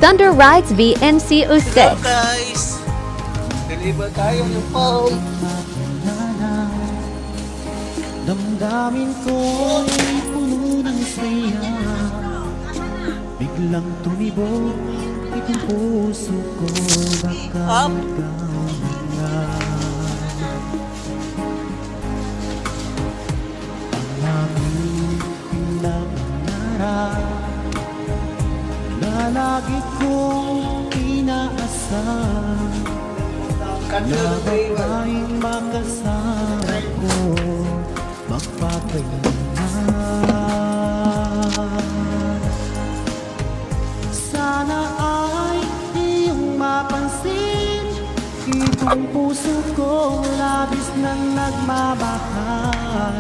Thunder Rides VNC06. Hello guys! Deliver tayo ng phone. Damdamin ko'y puno ng saya. Biglang tumibok itong puso ko. Baka ikaw na ang aming pinapangarap na lagi kong inaasam. Na babaeng makasama ko magpapainan. Sana ay iyong mapansin itong puso kong labis nang nagmamahal.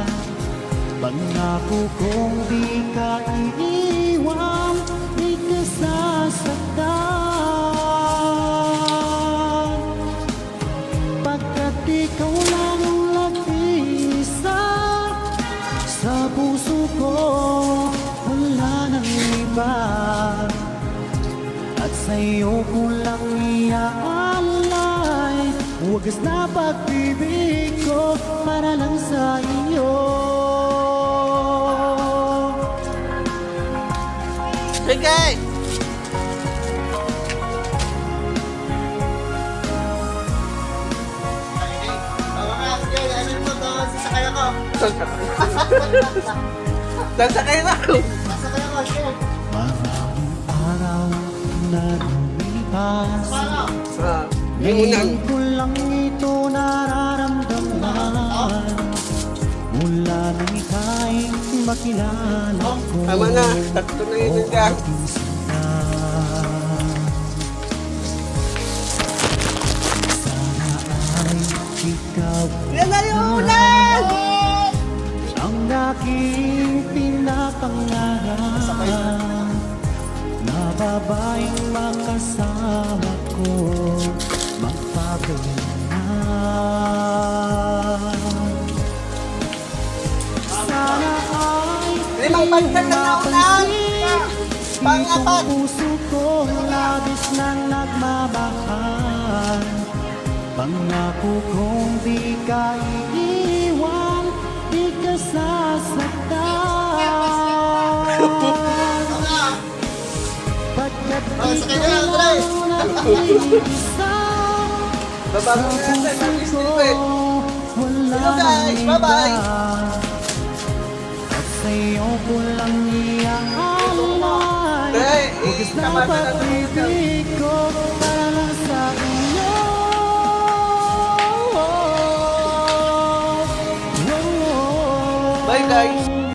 Pangako kong di ka iiwan, di ka sasaktan. Pagkat ikaw lang ang nag-iisa sa puso ko, wala nang iba. At sa'yo ko lang iaalay wagas na pag-ibig ko para lang sa iyo. Hey guys! Sasakay na ako. Maraming araw na lumipas, Yung unang. ngayon ko lang ito nararamdaman. Mula nang ika'y makilala ko, Tama na. Tatlo na yun dyan. aking sinta. Sana ay ikaw Yan na yung ulan! ang aking pinapangarap, na babaeng makasama ko magpapainan. Sana ay Limang pagkat na ulan! Pangapat! itong puso ko labis nang nagmamahal. Pangako kong di ka iiwan, di ka sasaktan. Pagkat ikaw lang ang nag-iisa Baba sa mo na natin. puso Mag-isip ko, eh. wala Hello, guys. nang Bye-bye. iba. At sa'yo ko lang iaalay Hey, wagas na tama na lang. pag-ibig ko para lang sa iyo. Bye guys!